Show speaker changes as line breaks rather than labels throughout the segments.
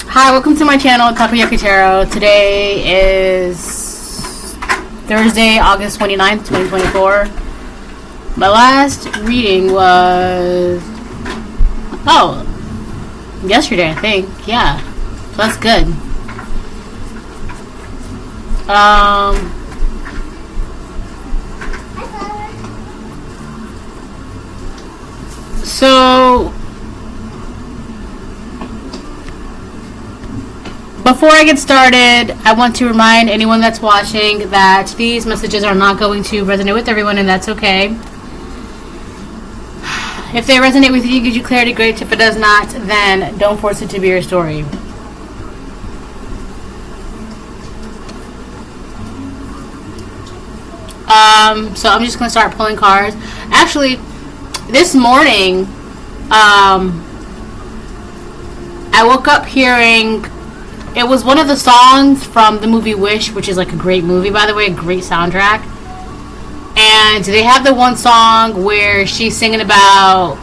Hi, welcome to my channel, Takoyaki Tarot. Today is Thursday, August 29th, 2024. My last reading was, yesterday, I think. Yeah, so that's good. So before I get started, I want to remind anyone that's watching that these messages are not going to resonate with everyone, and that's okay. If they resonate with you, gives you clarity, great. If it does not, then don't force it to be your story. So I'm just going to start pulling cards. Actually, this morning, I woke up hearing, it was one of the songs from the movie Wish, which is like a great movie, by the way, a great soundtrack. And they have the one song where she's singing about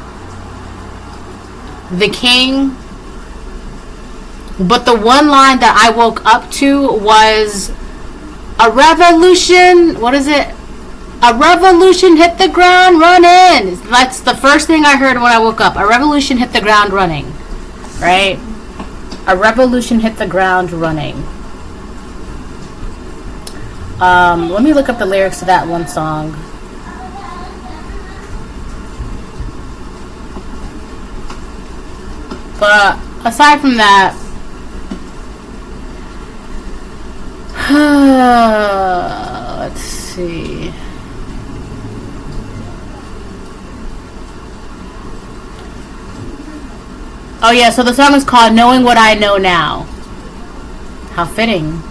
the king. But the one line that I woke up to was, a revolution, what is it? A revolution hit the ground running. That's the first thing I heard when I woke up. A revolution hit the ground running. Right? A revolution hit the ground running. Let me look up the lyrics to that one song. But aside from that, let's see. Oh yeah, so the song is called Knowing What I Know Now. How fitting.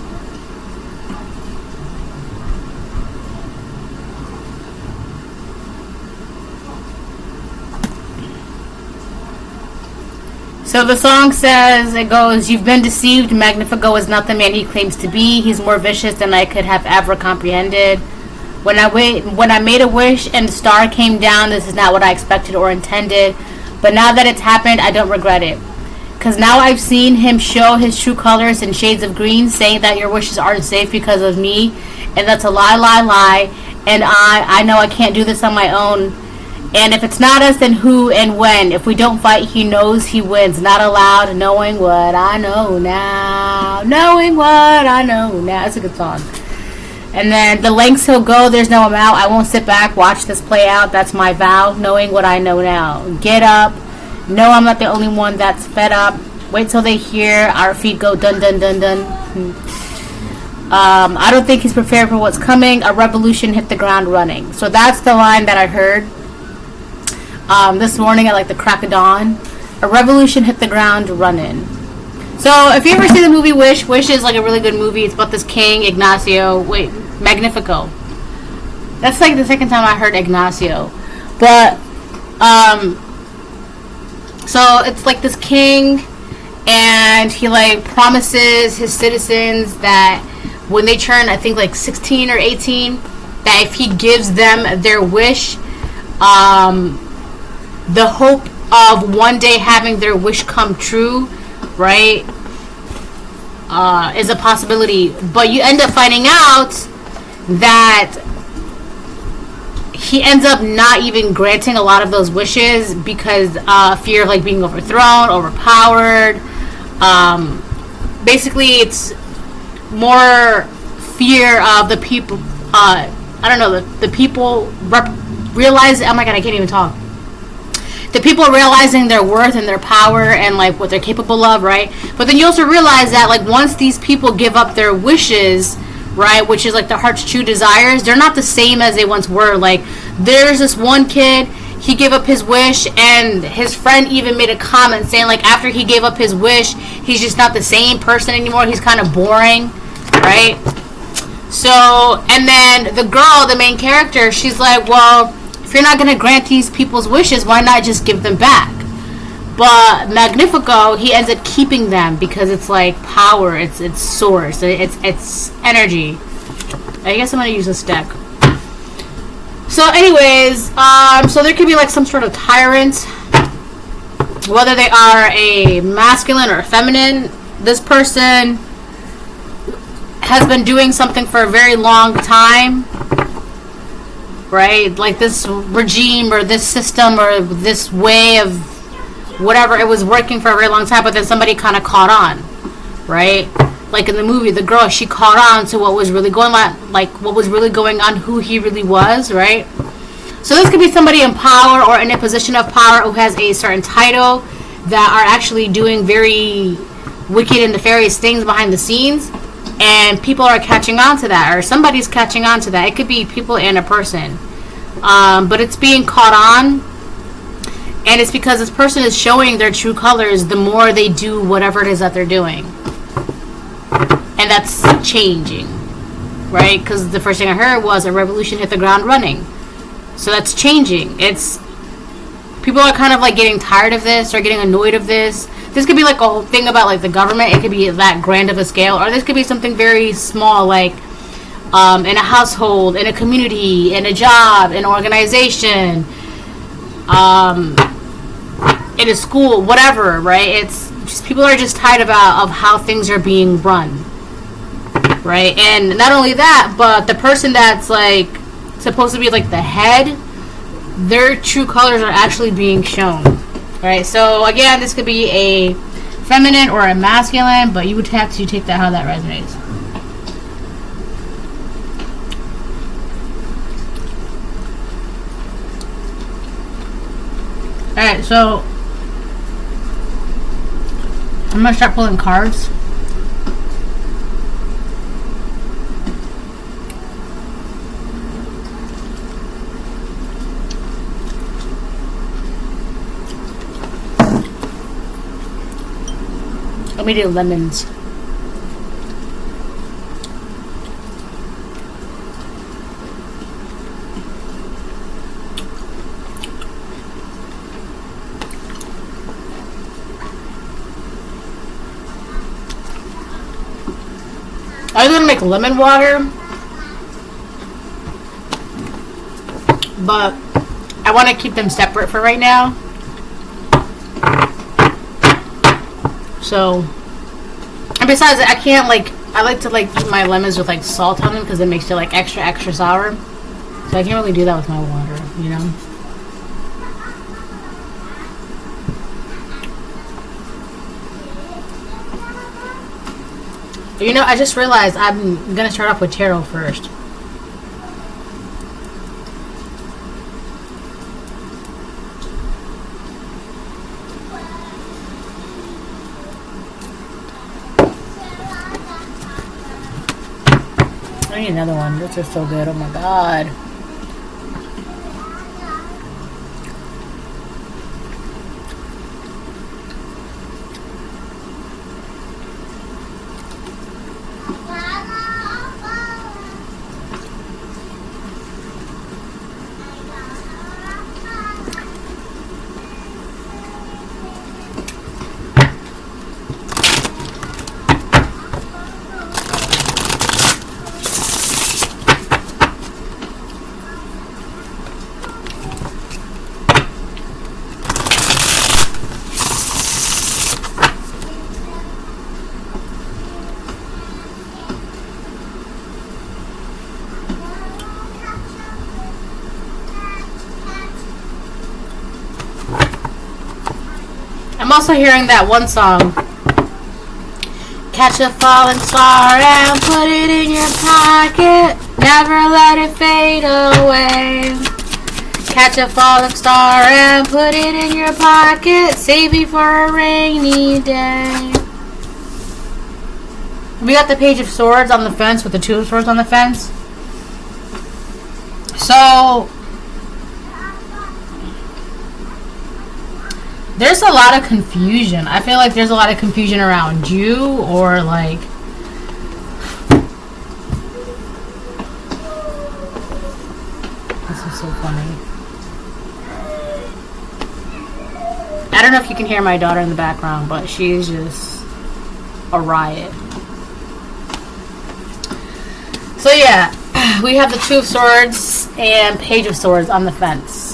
So the song says, it goes, you've been deceived, Magnifico is not the man he claims to be. He's more vicious than I could have ever comprehended. When I made a wish and the star came down, this is not what I expected or intended. But now that it's happened, I don't regret it. Because now I've seen him show his true colors in shades of green, saying that your wishes aren't safe because of me. And that's a lie, lie, lie. And I know I can't do this on my own. And if it's not us, then who and when? If we don't fight, he knows he wins. Not allowed, knowing what I know now. Knowing what I know now. That's a good song. And then the lengths he'll go, there's no amount. I won't sit back, watch this play out. That's my vow, knowing what I know now. Get up. No, I'm not the only one that's fed up. Wait till they hear our feet go dun dun dun dun. I don't think he's prepared for what's coming. A revolution hit the ground running. So that's the line that I heard this morning at like the crack of dawn. A revolution hit the ground running. So if you ever see the movie Wish, Wish is like a really good movie. It's about this king, Magnifico. That's like the second time I heard Ignacio. But so it's like this king, and he like promises his citizens that when they turn, I think like 16 or 18, that if he gives them their wish, the hope of one day having their wish come true, right, is a possibility. But you end up finding out that he ends up not even granting a lot of those wishes because fear of like being overthrown, overpowered. Basically, it's more fear of the people. The people realize. Oh my god, I can't even talk. The people realizing their worth and their power and like what they're capable of, right? But then you also realize that like once these people give up their wishes, right, which is like the heart's true desires, they're not the same as they once were. Like there's this one kid, he gave up his wish, and his friend even made a comment saying like after he gave up his wish, he's just not the same person anymore. He's kind of boring, right? So, and then the girl, the main character, she's like, well, if you're not going to grant these people's wishes, why not just give them back? But Magnifico, he ends up keeping them because it's like power, it's source, it's energy. I guess I'm going to use this deck. So anyways, so there could be like some sort of tyrant whether they are a masculine or feminine, this person has been doing something for a very long time, right? Like this regime or this system or this way of whatever, it was working for a very long time, but then somebody kind of caught on, right? Like in the movie, the girl, she caught on to what was really going on, like what was really going on, who he really was, right? So this could be somebody in power or in a position of power who has a certain title that are actually doing very wicked and nefarious things behind the scenes, and people are catching on to that, or somebody's catching on to that. It could be people and a person, but it's being caught on, and it's because this person is showing their true colors the more they do whatever it is that they're doing, and that's changing, right? Because the first thing I heard was a revolution hit the ground running, so that's changing. It's people are kind of like getting tired of this or getting annoyed of this. This could be like a whole thing about like the government. It could be that grand of a scale, or this could be something very small, like in a household, in a community, in a job, in an organization, in a school, whatever, right? It's just people are just tired of how things are being run, right? And not only that, but the person that's like supposed to be like the head, their true colors are actually being shown, right? So again, this could be a feminine or a masculine, but you would have to take that how that resonates. Alright, so I'm gonna start pulling cards. Let me do lemons. I was gonna make lemon water, but I want to keep them separate for right now. So, and besides, I can't like, I like to like eat my lemons with like salt on them because it makes it like extra sour. So I can't really do that with my water, you know. You know, I just realized I'm gonna start off with tarot first. I need another one. This is so good. Oh my god. I'm also hearing that one song. Catch a falling star and put it in your pocket. Never let it fade away. Catch a falling star and put it in your pocket. Save it for a rainy day. We got the Page of Swords on the fence with the Two of Swords on the fence. So there's a lot of confusion. I feel like there's a lot of confusion around you, or like this is so funny. I don't know if you can hear my daughter in the background, but she's just a riot. So yeah, we have the Two of Swords and Page of Swords on the fence.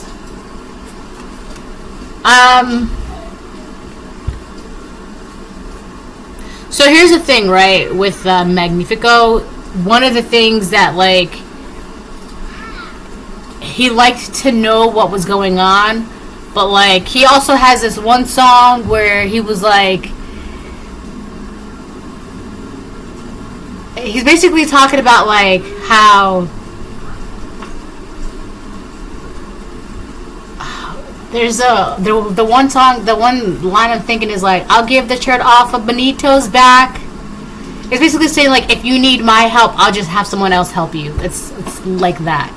So here's the thing, right? With Magnifico, one of the things that like he liked to know what was going on, but like he also has this one song where he was like, he's basically talking about like how there's the one song, the one line I'm thinking is like, I'll give the shirt off of Benito's back. It's basically saying like, if you need my help, I'll just have someone else help you. It's like that.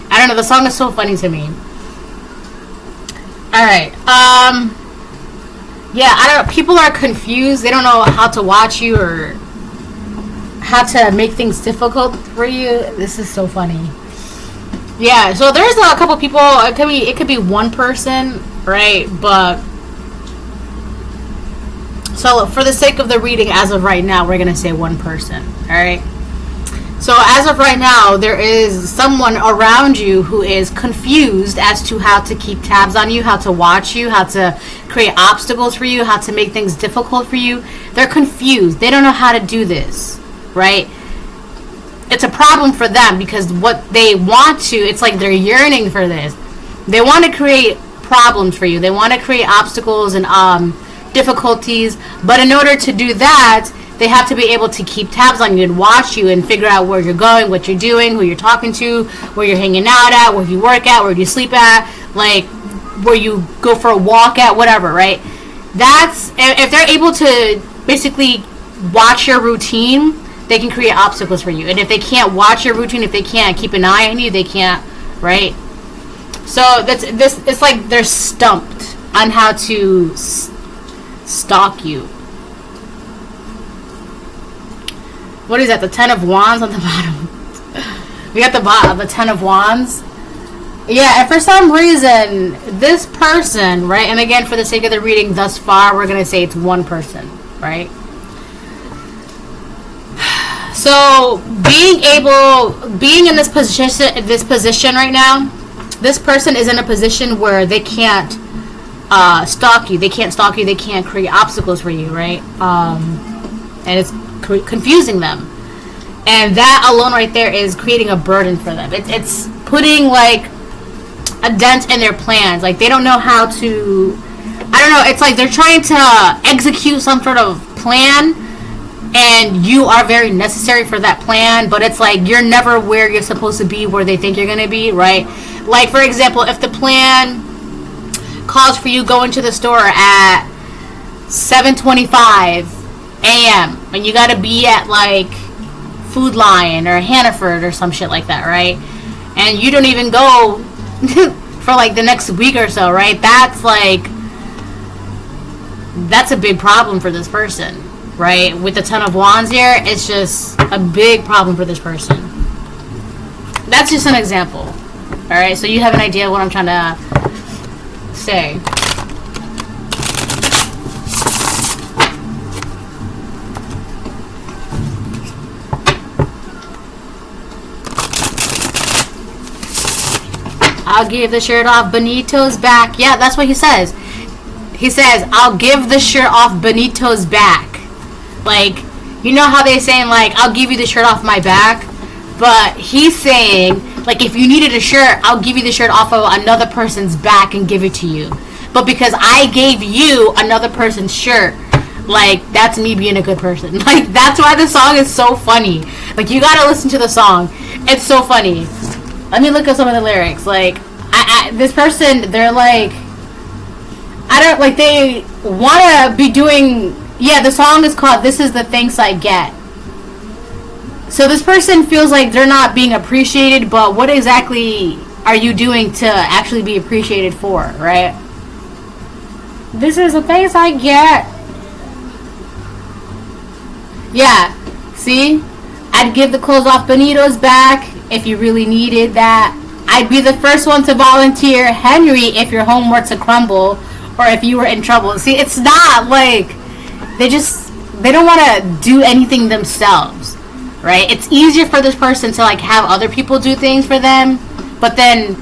I don't know, the song is so funny to me. Alright, yeah, I don't know, people are confused. They don't know how to watch you or how to make things difficult for you. This is so funny. Yeah, so there's a couple people. It could be one person, right? But so for the sake of the reading, as of right now, we're gonna say one person. All right. So as of right now, there is someone around you who is confused as to how to keep tabs on you, how to watch you, how to create obstacles for you, how to make things difficult for you. They're confused. They don't know how to do this, right? It's a problem for them because what they want to, it's like they're yearning for this. They want to create problems for you. They want to create obstacles and difficulties. But in order to do that, they have to be able to keep tabs on you and watch you and figure out where you're going, what you're doing, who you're talking to, where you're hanging out at, where you work at, where you sleep at, like where you go for a walk at, whatever, right? That's, if they're able to basically watch your routine, they can create obstacles for you. And if they can't watch your routine, if they can't keep an eye on you, they can't, right? So it's like they're stumped on how to stalk you. What is that? The 10 of Wands on the bottom. We got the 10 of Wands. Yeah, and for some reason, this person, right? And again, for the sake of the reading thus far, we're going to say it's one person, right? So, being in this position right now, this person is in a position where they can't stalk you. They can't stalk you. They can't create obstacles for you, right? And it's confusing them, and that alone right there is creating a burden for them. It's putting like a dent in their plans. Like they don't know how to, I don't know, it's like they're trying to execute some sort of plan, and you are very necessary for that plan, but it's like you're never where you're supposed to be, where they think you're going to be, right? Like for example, if the plan calls for you going to the store at 7:25 a.m. and you gotta be at like Food Lion or Hannaford or some shit like that, right? And you don't even go for like the next week or so, right? That's a big problem for this person, right? With the 10 of Wands here, it's just a big problem for this person. That's just an example. Alright, so you have an idea of what I'm trying to say. I'll give the shirt off Benito's back. Yeah, that's what he says. He says, I'll give the shirt off Benito's back. Like, you know how they're saying, like, I'll give you the shirt off my back? But he's saying, like, if you needed a shirt, I'll give you the shirt off of another person's back and give it to you. But because I gave you another person's shirt, like, that's me being a good person. Like, that's why the song is so funny. Like, you gotta listen to the song. It's so funny. Let me look at some of the lyrics. Like, this person, they're like, they want to be doing, yeah, the song is called This Is the Thanks I Get. So this person feels like they're not being appreciated, but what exactly are you doing to actually be appreciated for, right? This is the thanks I get. Yeah, see? I'd give the clothes off Benito's back if you really needed that. I'd be the first one to volunteer Henry if your home were to crumble or if you were in trouble. See, it's not like they don't want to do anything themselves, right? It's easier for this person to like have other people do things for them, but then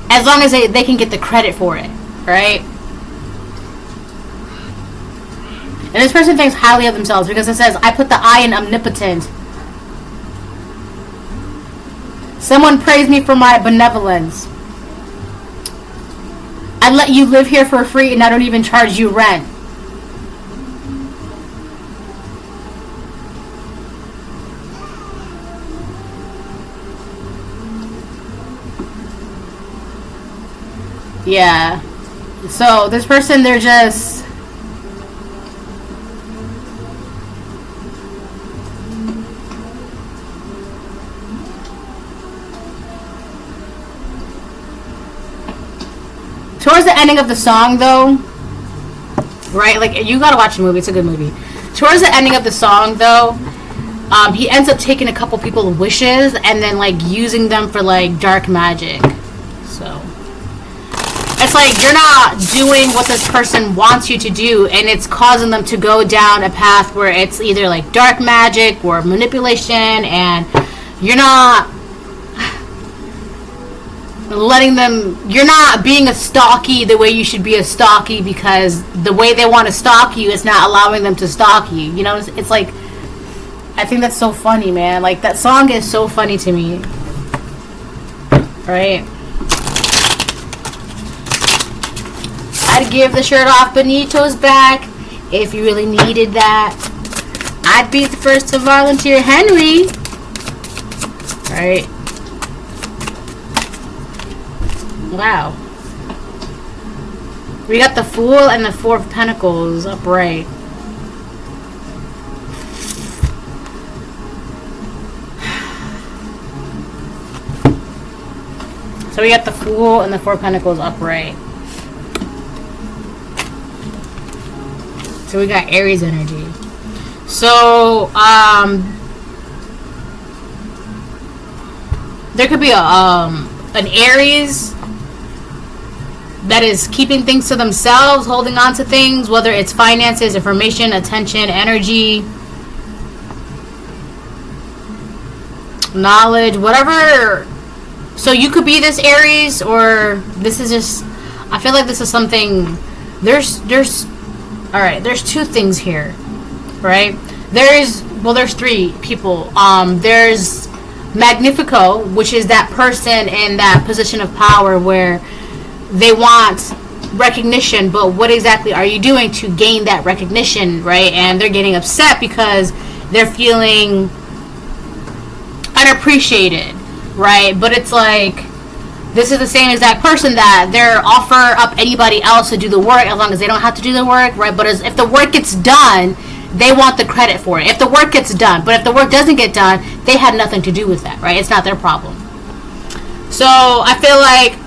as long as they can get the credit for it, right? And this person thinks highly of themselves because it says, I put the I in omnipotent. Someone praised me for my benevolence. I let you live here for free and I don't even charge you rent. Yeah. So this person, they're just... Towards the ending of the song, though, right? Like, you gotta watch the movie. It's a good movie. Towards the ending of the song, though, he ends up taking a couple people's wishes and then, like, using them for, like, dark magic. So... it's like you're not doing what this person wants you to do, and it's causing them to go down a path where it's either like dark magic or manipulation, and you're not letting them, you're not being a stalky the way you should be a stalky, because the way they want to stalk you is not allowing them to stalk you. You know, it's like, I think that's so funny, man. Like, that song is so funny to me. Right? I'd give the shirt off Benito's back if you really needed that. I'd be the first to volunteer Henry. Right? Wow. We got the Fool and the Four of Pentacles upright. So we got the Fool and the Four of Pentacles upright. So we got Aries energy. So, there could be an Aries that is keeping things to themselves, holding on to things, whether it's finances, information, attention, energy, knowledge, whatever. So you could be this Aries, or this is just, I feel like this is something, there's alright, there's two things here, right? There's three people. There's Magnifico, which is that person in that position of power where they want recognition, but what exactly are you doing to gain that recognition, right? And they're getting upset because they're feeling unappreciated, right? But it's like, this is the same exact person that they're offer up anybody else to do the work as long as they don't have to do the work, right? But if the work gets done, they want the credit for it. If the work gets done, but if the work doesn't get done, they had nothing to do with that, right? It's not their problem. So I feel like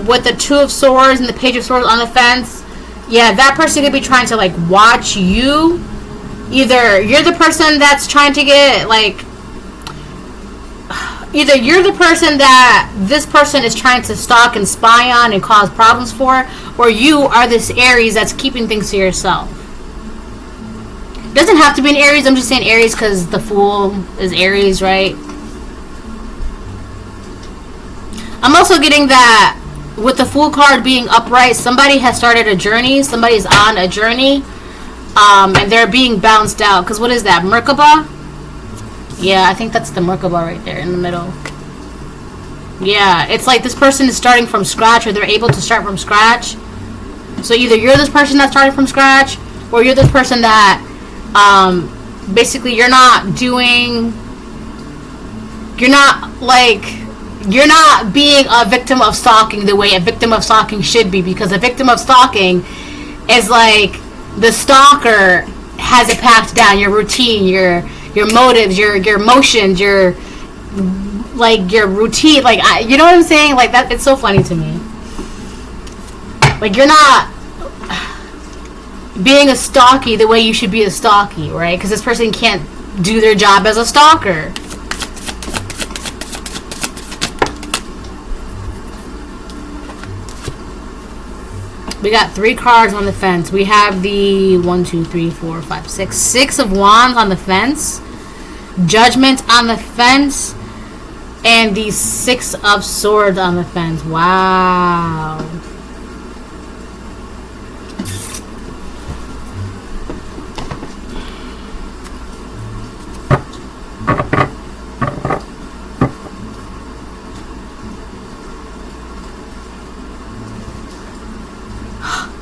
with the Two of Swords and the Page of Swords on the fence, yeah, that person could be trying to like watch you. Either you're the person that's trying to get like, either you're the person that this person is trying to stalk and spy on and cause problems for, or you are this Aries that's keeping things to yourself. It doesn't have to be an Aries. I'm just saying Aries because the Fool is Aries, right? I'm also getting that with the Fool card being upright, somebody has started a journey. Somebody's on a journey. And they're being bounced out. Because what is that? Merkaba? Yeah, I think that's the Merkaba right there in the middle. Yeah, it's like this person is starting from scratch, or they're able to start from scratch. So either you're this person that started from scratch, or you're this person that basically you're not being a victim of stalking the way a victim of stalking should be, because a victim of stalking is like the stalker has it packed down, your routine, your motives, your emotions, your routine, like you know what I'm saying? Like that, it's so funny to me. Like you're not being a stalky the way you should be a stalky, right? Because this person can't do their job as a stalker. We got 3 cards on the fence. We have the 6 of Wands on the fence, Judgment on the fence, and the 6 of Swords on the fence. Wow.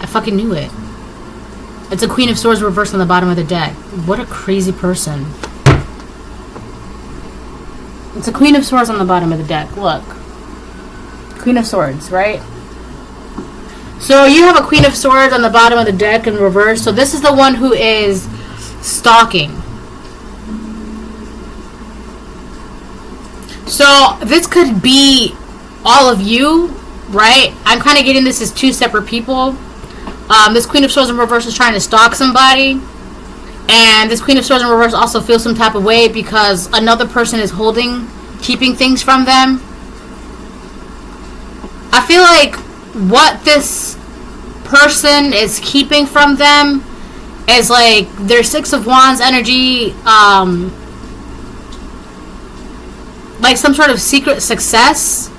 fucking knew it. It's a Queen of Swords reversed on the bottom of the deck. What a crazy person. It's a Queen of Swords on the bottom of the deck. Look. Queen of Swords, right? So you have a Queen of Swords on the bottom of the deck in reverse. So this is the one who is stalking. So this could be all of you, right? I'm kind of getting this as two separate people. This Queen of Swords in reverse is trying to stalk somebody. And this Queen of Swords in reverse also feels some type of way because another person is keeping things from them. I feel like what this person is keeping from them is like their Six of Wands energy, like some sort of secret success.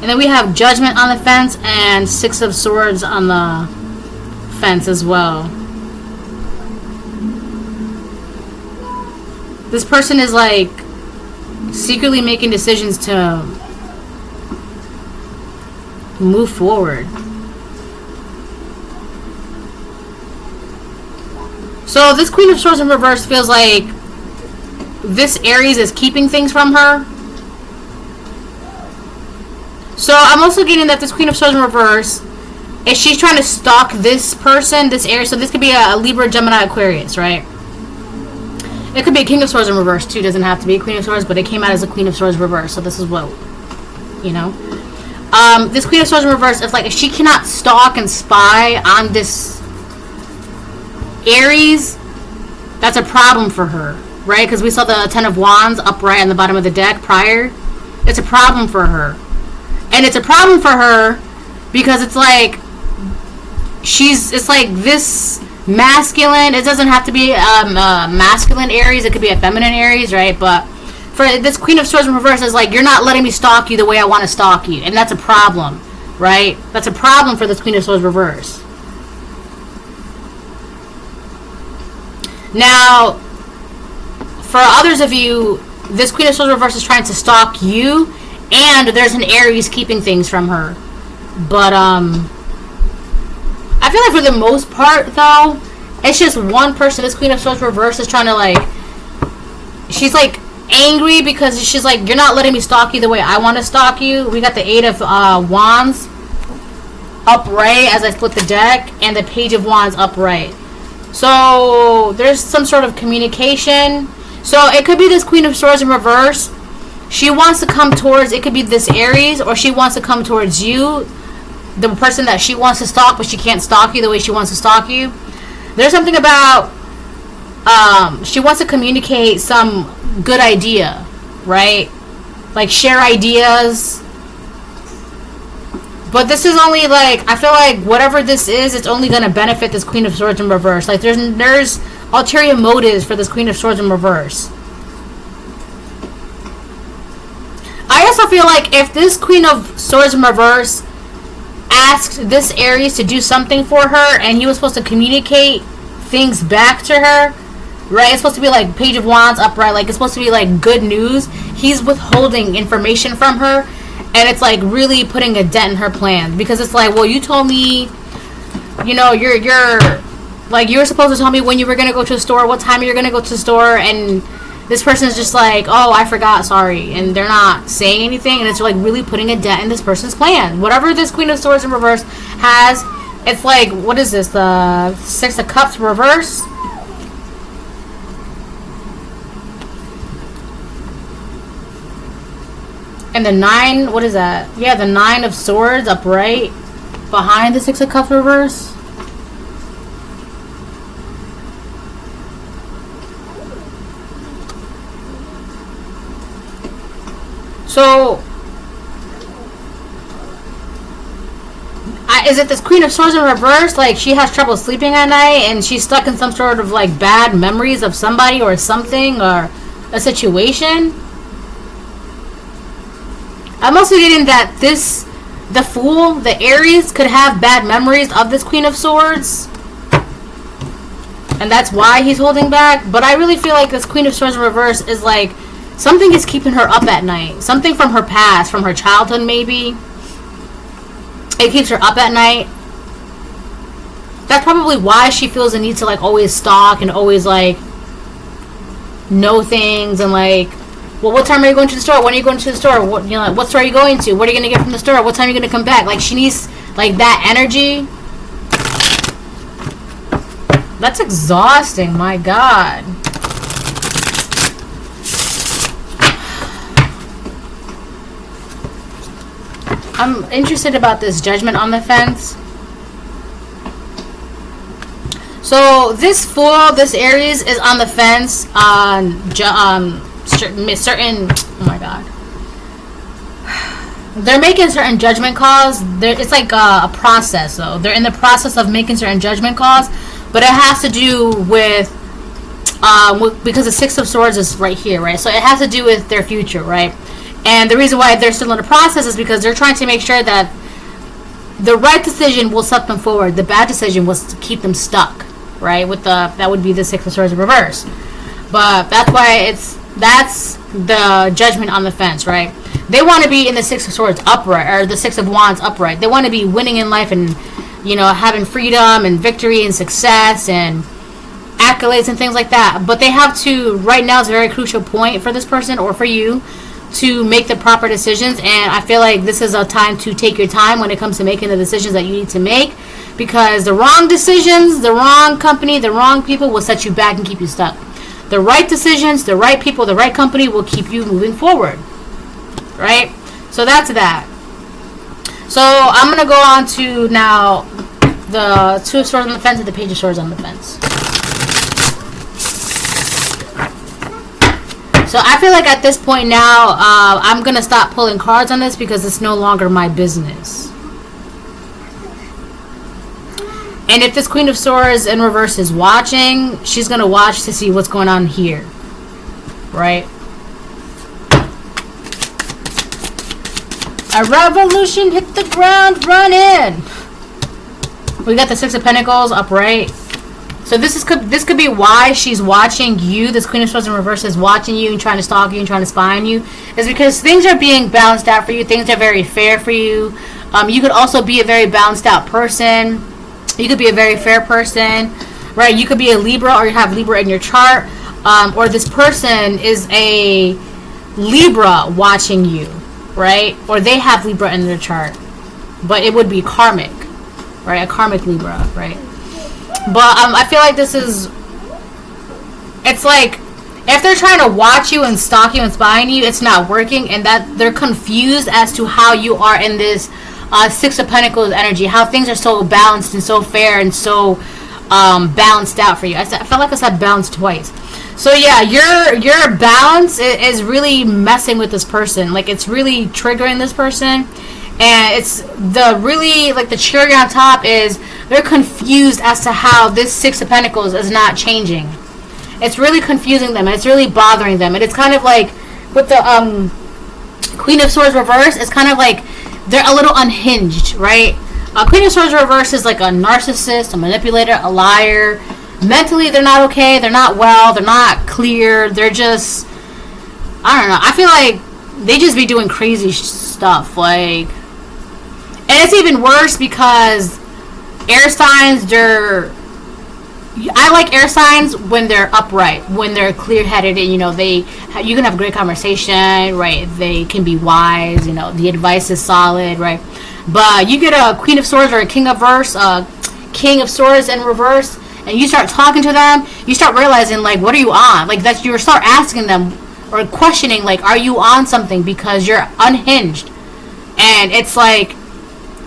And then we have Judgment on the fence and Six of Swords on the fence as well. This person is like secretly making decisions to move forward. So this Queen of Swords in reverse feels like this Aries is keeping things from her. So I'm also getting that this Queen of Swords in reverse is she's trying to stalk this person, this Aries. So this could be a Libra, Gemini, Aquarius, right? It could be a King of Swords in reverse too. It doesn't have to be a Queen of Swords, but it came out as a Queen of Swords reverse. So this is what, you know. This Queen of Swords in reverse is like if she cannot stalk and spy on this Aries, that's a problem for her, right? Because we saw the Ten of Wands upright on the bottom of the deck prior. It's a problem for her. And it's a problem for her because it's like it's like this masculine. It doesn't have to be masculine Aries. It could be a feminine Aries, right? But for this Queen of Swords in reverse is like, you're not letting me stalk you the way I want to stalk you. And that's a problem, right? That's a problem for this Queen of Swords reverse. Now, for others of you, this Queen of Swords reverse is trying to stalk you. And there's an Aries keeping things from her. But, I feel like for the most part, though, it's just one person. This Queen of Swords reverse is trying to, like, she's, like, angry because she's like, you're not letting me stalk you the way I want to stalk you. We got the Eight of Wands upright as I split the deck, and the Page of Wands upright. So, there's some sort of communication. So, it could be this Queen of Swords in reverse. She wants to come towards, it could be this Aries, or she wants to come towards you, the person that she wants to stalk, but she can't stalk you the way she wants to stalk you. There's something about, she wants to communicate some good idea, right? Like, share ideas. But this is only, like, I feel like whatever this is, it's only going to benefit this Queen of Swords in reverse. Like, there's ulterior motives for this Queen of Swords in reverse. I also feel like if this Queen of Swords in reverse asked this Aries to do something for her and he was supposed to communicate things back to her, right? It's supposed to be like Page of Wands upright, like it's supposed to be like good news. He's withholding information from her, and it's like really putting a dent in her plan because it's like, well, you told me, you know, you're like, you were supposed to tell me when you were gonna go to the store, what time you're gonna go to the store, and this person is just like, oh, I forgot, sorry. And they're not saying anything. And it's like really putting a dent in this person's plan. Whatever this Queen of Swords in reverse has, it's like, what is this? The Six of Cups reverse? And the Nine, what is that? Yeah, the Nine of Swords upright behind the Six of Cups reverse. So, is it this Queen of Swords in reverse? Like, she has trouble sleeping at night and she's stuck in some sort of, like, bad memories of somebody or something or a situation? I'm also getting that the Fool, the Aries, could have bad memories of this Queen of Swords. And that's why he's holding back. But I really feel like this Queen of Swords in reverse is, like, something is keeping her up at night. Something from her past, from her childhood maybe. It keeps her up at night. That's probably why she feels the need to like always stalk and always like know things and like, well, what time are you going to the store? When are you going to the store? What, you know, like, what store are you going to? What are you going to get from the store? What time are you going to come back? Like, she needs like that energy. That's exhausting. My God. I'm interested about this Judgment on the fence. So this Fool, this Aries, is on the fence on certain. Oh my God. They're making certain judgment calls. It's like a process, though. They're in the process of making certain judgment calls, but it has to do with because the Six of Swords is right here, right? So it has to do with their future, right? And the reason why they're still in the process is because they're trying to make sure that the right decision will set them forward. The bad decision was to keep them stuck, right? With that would be the Six of Swords in reverse. But that's why that's the Judgment on the fence, right? They want to be in the Six of Swords upright, or the Six of Wands upright. They want to be winning in life and, you know, having freedom and victory and success and accolades and things like that. But they have to, right now is a very crucial point for this person or for you to make the proper decisions. And I feel like this is a time to take your time when it comes to making the decisions that you need to make, because the wrong decisions, the wrong company, the wrong people will set you back and keep you stuck. The right decisions, the right people, the right company will keep you moving forward, right? So that's that. So I'm going to go on to now the Two of Swords on the fence and the Page of Swords on the fence. So I feel like at this point now, I'm going to stop pulling cards on this because it's no longer my business. And if this Queen of Swords in reverse is watching, she's going to watch to see what's going on here. Right? A revolution hit the ground running. We got the Six of Pentacles upright. So this could be why she's watching you. This Queen of Swords in reverse is watching you and trying to stalk you and trying to spy on you. Is because things are being balanced out for you. Things are very fair for you. You could also be a very balanced out person. You could be a very fair person, right? You could be a Libra, or you have Libra in your chart, or this person is a Libra watching you, right? Or they have Libra in their chart, but it would be karmic, right? A karmic Libra, right? But I feel like this is, it's like, if they're trying to watch you and stalk you and spy on you, it's not working, and that they're confused as to how you are in this Six of Pentacles energy, how things are so balanced and so fair and so balanced out for you. I felt like I said balanced twice. So yeah, your balance is really messing with this person. Like, it's really triggering this person. And it's the cherry on top is they're confused as to how this Six of Pentacles is not changing. It's really confusing them, and it's really bothering them. And it's kind of like with the Queen of Swords reverse, it's kind of like they're a little unhinged, right? Queen of Swords reverse is like a narcissist, a manipulator, a liar. Mentally, they're not okay. They're not well. They're not clear. They're just, I don't know. I feel like they just be doing crazy stuff. Like, and it's even worse because air signs, I like air signs when they're upright, when they're clear-headed, and, you know, you can have a great conversation, right? They can be wise, you know, the advice is solid, right? But you get a Queen of Swords or a King of Swords in reverse, and you start talking to them, you start realizing, like, what are you on? Like, you start asking them or questioning, like, are you on something? Because you're unhinged. And it's like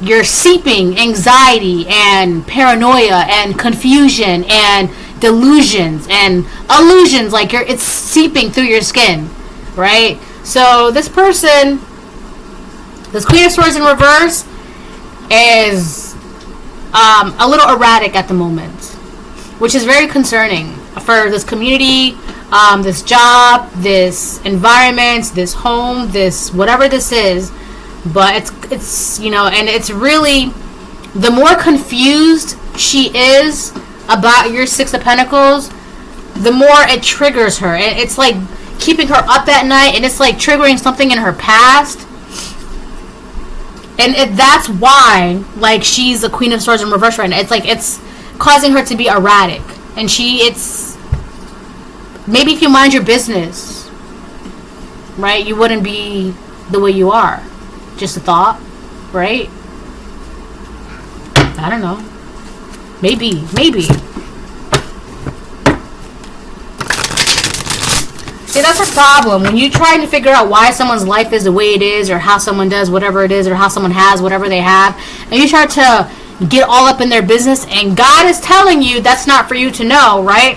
you're seeping anxiety and paranoia and confusion and delusions and illusions, like it's seeping through your skin, right? So this person, this Queen of Swords in reverse, is a little erratic at the moment, which is very concerning for this community, this job, this environment, this home, this whatever this is. But it's you know, and it's really, the more confused she is about your Six of Pentacles, the more it triggers her. And it's like keeping her up at night, and it's like triggering something in her past. And that's why, like, she's a Queen of Swords in reverse right now. It's like it's causing her to be erratic, and it's maybe if you mind your business, right, you wouldn't be the way you are. Just a thought, right? I don't know. Maybe. See, that's a problem. When you're trying to figure out why someone's life is the way it is, or how someone does whatever it is, or how someone has whatever they have, and you try to get all up in their business, and God is telling you that's not for you to know, right?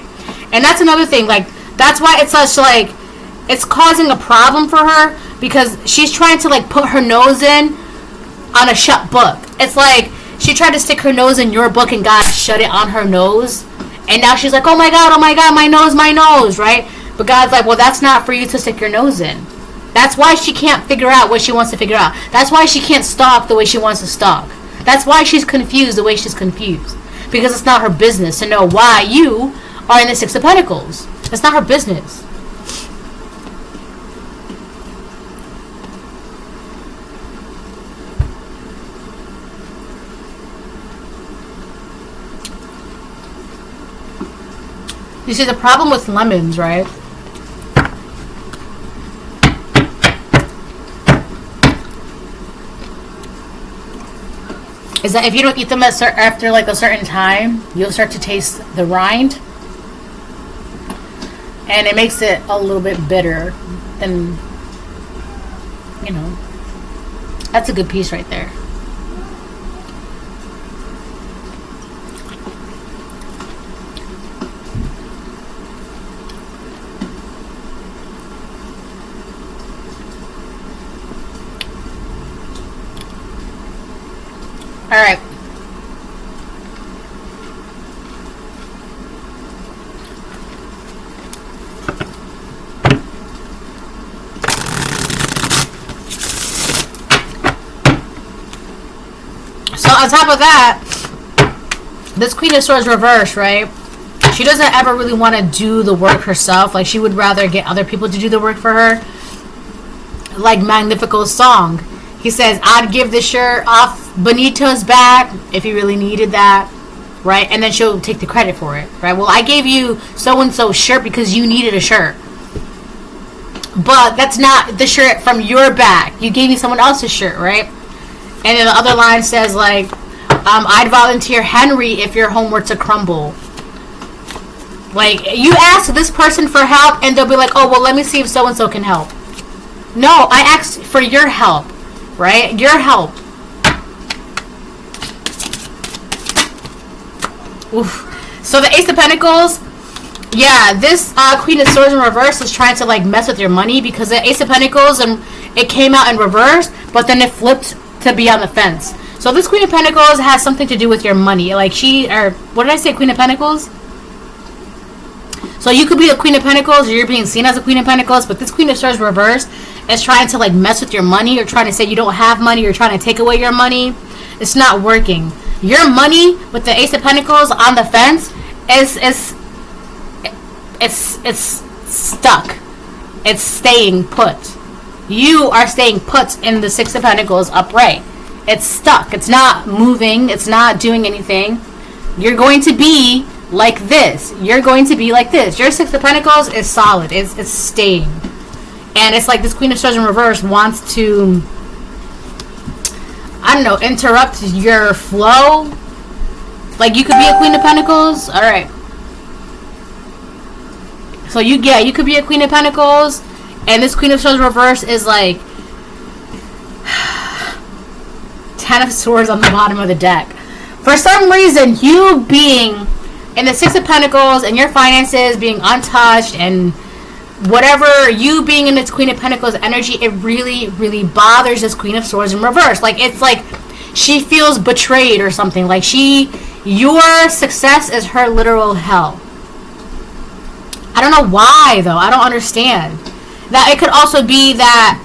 And that's another thing. Like, that's why it's such, like, it's causing a problem for her, because she's trying to, like, put her nose in on a shut book. It's like she tried to stick her nose in your book, and God shut it on her nose. And now she's like, oh my God, my nose, right? But God's like, well, that's not for you to stick your nose in. That's why she can't figure out what she wants to figure out. That's why she can't stalk the way she wants to stalk. That's why she's confused the way she's confused. Because it's not her business to know why you are in the Six of Pentacles. It's not her business. You see, the problem with lemons, right? Is that if you don't eat them after like a certain time, you'll start to taste the rind. And it makes it a little bit bitter than, you know. That's a good piece right there. All right. So on top of that, this Queen of Swords reverse, right? She doesn't ever really want to do the work herself. Like, she would rather get other people to do the work for her. Like Magnifico's song. He says, I'd give the shirt off Benito's back if he really needed that, right? And then she'll take the credit for it, right? Well, I gave you so-and-so's shirt because you needed a shirt. But that's not the shirt from your back. You gave me someone else's shirt, right? And then the other line says, like, I'd volunteer Henry if your home were to crumble. Like, you ask this person for help, and they'll be like, oh, well, let me see if so-and-so can help. No, I asked for your help. Right? Your help. Oof. So the Ace of Pentacles, yeah, this Queen of Swords in reverse is trying to like mess with your money, because the Ace of Pentacles, and it came out in reverse, but then it flipped to be on the fence. So this Queen of Pentacles has something to do with your money. Like what did I say, Queen of Pentacles? So you could be a Queen of Pentacles, or you're being seen as a Queen of Pentacles, but this Queen of Swords reverse is trying to like mess with your money, or trying to say you don't have money, or trying to take away your money. It's not working. Your money with the Ace of Pentacles on the fence it's stuck. It's staying put. You are staying put in the Six of Pentacles upright. It's stuck. It's not moving. It's not doing anything. You're going to be like this. You're going to be like this. Your Six of Pentacles is solid. It's staying. And it's like this Queen of Swords in reverse wants to, I don't know, interrupt your flow. Like, you could be a Queen of Pentacles. All right. So you could be a Queen of Pentacles, and this Queen of Swords reverse is like Ten of Swords on the bottom of the deck. For some reason, you being in the Six of Pentacles and your finances being untouched, and whatever, you being in this Queen of Pentacles energy, it really, really bothers this Queen of Swords in reverse. Like, it's like she feels betrayed or something. Like, your success is her literal hell. I don't know why, though. I don't understand. That it could also be that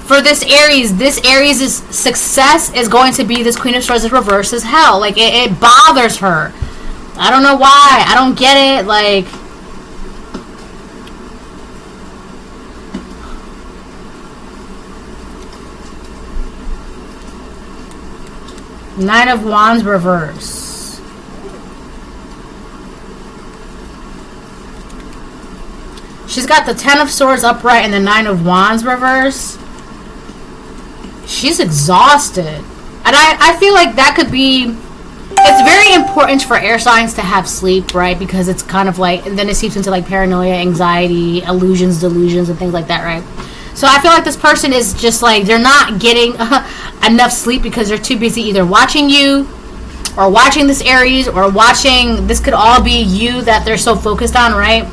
for this Aries' success is going to be this Queen of Swords in reverse as hell. Like, it bothers her. I don't know why. I don't get it. Like, Nine of Wands reverse. She's got the Ten of Swords upright and the Nine of Wands reverse. She's exhausted. And I feel like that could be... It's very important for air signs to have sleep, right? Because it's kind of like... And then it seeps into like paranoia, anxiety, illusions, delusions, and things like that, right? So I feel like this person is just like... They're not getting enough sleep because they're too busy either watching you... Or watching this Aries, or watching... This could all be you that they're so focused on, right?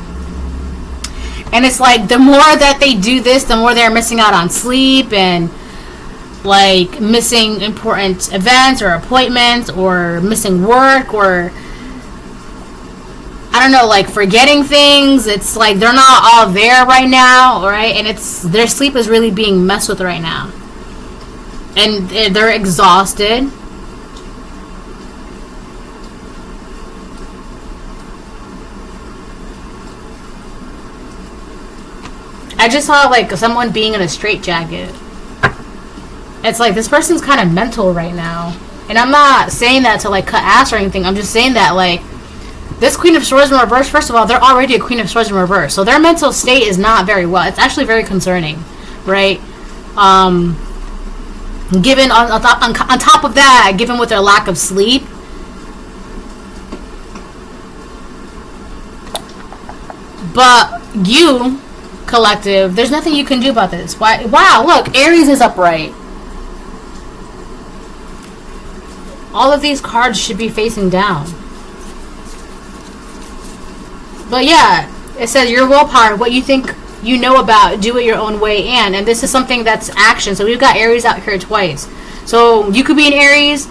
And it's like, the more that they do this, the more they're missing out on sleep and... like missing important events or appointments, or missing work, or I don't know, like forgetting things. It's like they're not all there right now, right? And it's their sleep is really being messed with right now, and they're exhausted. I just saw like someone being in a straitjacket. It's like this person's kind of mental right now. And I'm not saying that to like cut ass or anything. I'm just saying that like this Queen of Swords in reverse, first of all, they're already a Queen of Swords in reverse. So their mental state is not very well. It's actually very concerning, right? Given on top of that, given with their lack of sleep. But you, collective, there's nothing you can do about this. Why? Wow, look, Aries is upright. All of these cards should be facing down. But yeah, it says your willpower, what you think you know about, do it your own way, and this is something that's action. So we've got Aries out here twice. So you could be an Aries,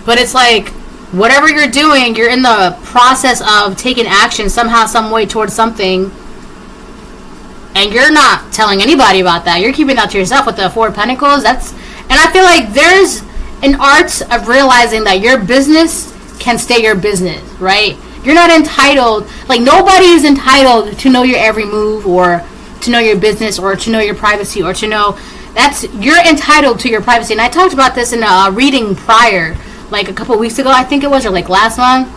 but it's like whatever you're doing, you're in the process of taking action somehow, some way towards something, and you're not telling anybody about that. You're keeping that to yourself with the Four of Pentacles. And I feel like there's an art of realizing that your business can stay your business, right? You're not entitled, like nobody is entitled to know your every move, or to know your business, or to know your privacy, or to know you're entitled to your privacy. And I talked about this in a reading prior, like a couple weeks ago, I think it was, or like last month,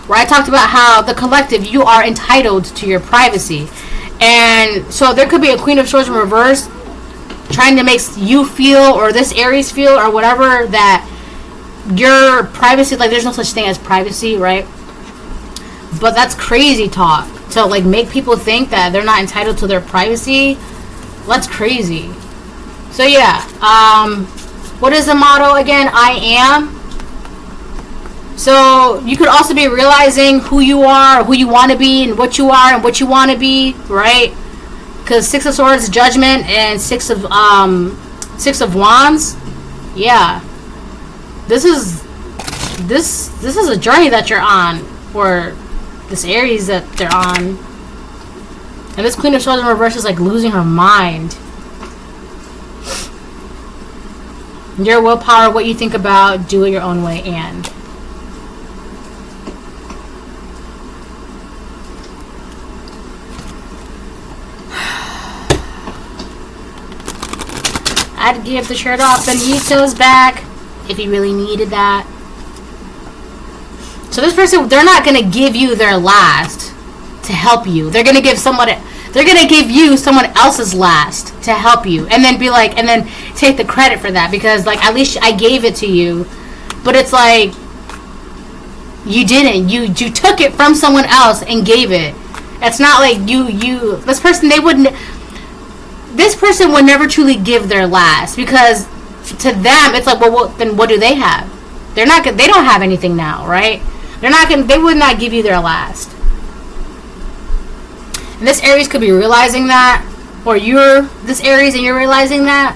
where I talked about how the collective, you are entitled to your privacy. And so there could be a Queen of Swords in reverse trying to make you feel, or this Aries feel, or whatever, that your privacy, like there's no such thing as privacy, right? But that's crazy talk to like make people think that they're not entitled to their privacy. That's crazy. So yeah, what is the motto again? I am. So you could also be realizing who you are, who you want to be, and what you are and what you want to be, right? Because Six of Swords, Judgment, and Six of Wands. Yeah, this is a journey that you're on, or this Aries that they're on. And this Queen of Swords in reverse is like losing her mind. Your willpower, what you think about, do it your own way, and I'd give the shirt off and Benito's back if he really needed that. So this person, they're not gonna give you their last to help you. They're gonna give you someone else's last to help you, and then be like, and then take the credit for that, because like at least I gave it to you. But it's like you didn't. You took it from someone else and gave it. It's not like this person, this person would never truly give their last, because to them it's like, well, then what do they have? They don't have anything now, right? They would not give you their last. And this Aries could be realizing that, or you're this Aries and you're realizing that,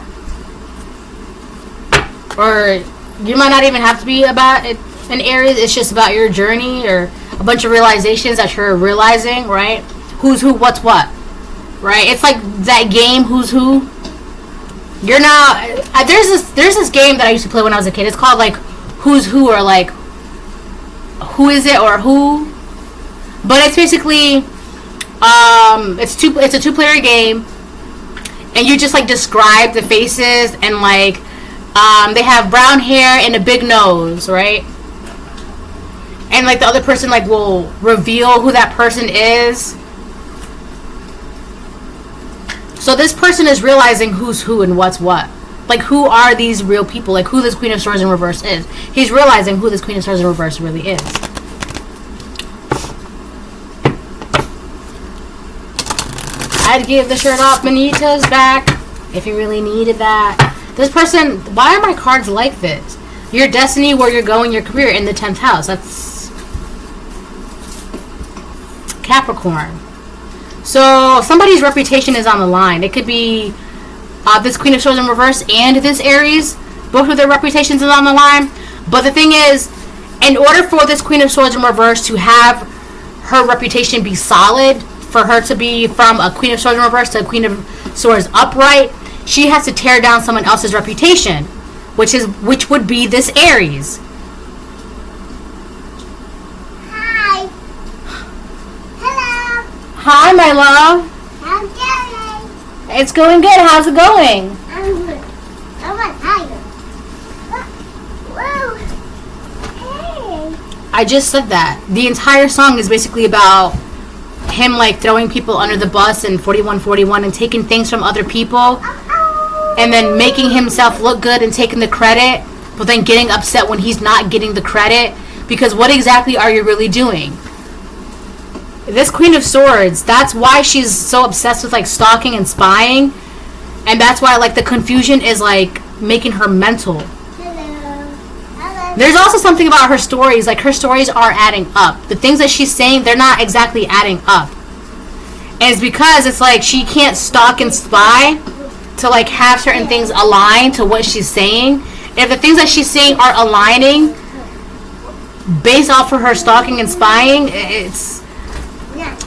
or you might not even have to be about it, an Aries. It's just about your journey, or a bunch of realizations that you're realizing, right? Who's who, what's what. Right, it's like that game, Who's Who. You're now there's this game that I used to play when I was a kid. It's called like Who's Who, or like Who Is It, or Who. But it's basically it's a 2-player game, and you just like describe the faces and like They have brown hair and a big nose, right? And like the other person like will reveal who that person is. So this person is realizing who's who and what's what. Like, who are these real people? Like, who this Queen of Swords in reverse is. He's realizing who this Queen of Swords in reverse really is. I'd give the shirt off Benito's back if you really needed that. This person, why are my cards like this? Your destiny, where you're going, your career in the 10th house. That's Capricorn. So somebody's reputation is on the line. It could be this Queen of Swords in reverse and this Aries. Both of their reputations is on the line. But the thing is, in order for this Queen of Swords in reverse to have her reputation be solid, for her to be from a Queen of Swords in reverse to a Queen of Swords upright, she has to tear down someone else's reputation, which would be this Aries.
Hi. Hello.
Hi, my love.
How's it going?
It's going good. How's it going?
I'm good. I'm higher. Whoa. Hey.
I just said that. The entire song is basically about him like throwing people under the bus in 4141 and taking things from other people and then making himself look good and taking the credit, but then getting upset when he's not getting the credit, because what exactly are you really doing? This Queen of Swords, that's why she's so obsessed with like stalking and spying, and that's why like the confusion is like making her mental. There's also something about her stories, like her stories are adding up. The things that she's saying, they're not exactly adding up. And it's because it's like she can't stalk and spy to like have certain things align to what she's saying. If the things that she's saying are aligning based off of her stalking and spying,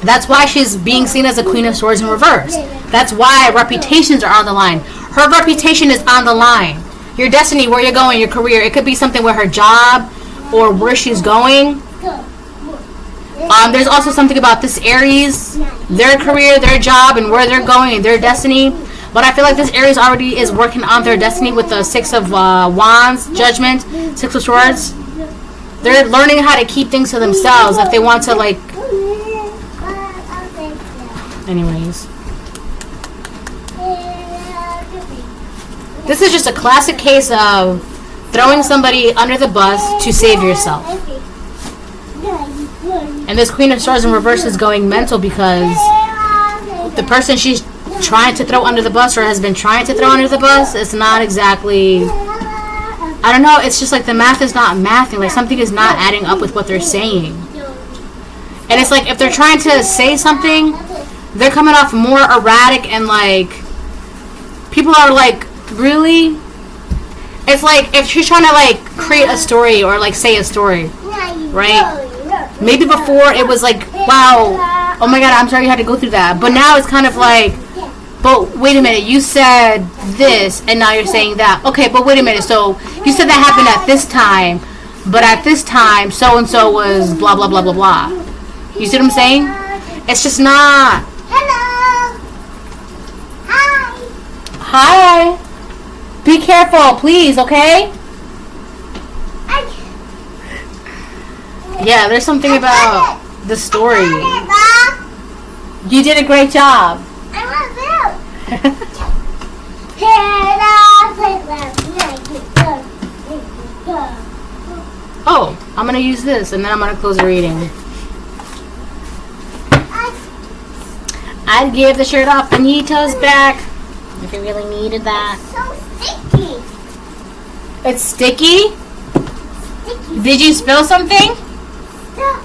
that's why she's being seen as a Queen of Swords in reverse. That's why reputations are on the line. Her reputation is on the line. Your destiny, where you're going, your career. It could be something with her job or where she's going. There's also something about this Aries, their career, their job, and where they're going, and their destiny. But I feel like this Aries already is working on their destiny with the Six of Wands, Judgment, Six of Swords. They're learning how to keep things to themselves if they want to, like... Anyways. This is just a classic case of throwing somebody under the bus to save yourself. And this Queen of Swords in reverse is going mental because the person she's trying to throw under the bus or has been trying to throw under the bus, it's not exactly... I don't know, it's just like the math is not mathing. Like something is not adding up with what they're saying. And it's like if they're trying to say something, they're coming off more erratic and like... People are like... Really? It's like if she's trying to like create a story or like say a story, right? Maybe before it was like, wow, oh my god, I'm sorry you had to go through that. But now it's kind of like, but wait a minute, you said this and now you're saying that. Okay, but wait a minute, so you said that happened at this time, but at this time so and so was blah blah blah blah blah. You see what I'm saying? It's just not.
Hello.
Hi. Be careful, please, okay? Yeah, there's something about the story. You did a great job. Oh, I'm going to use this, and then I'm going to close the reading. I'd give the shirt off Benito's back if you really needed that.
Sticky.
It's sticky?
Sticky.
Did you spill something?
Stuck.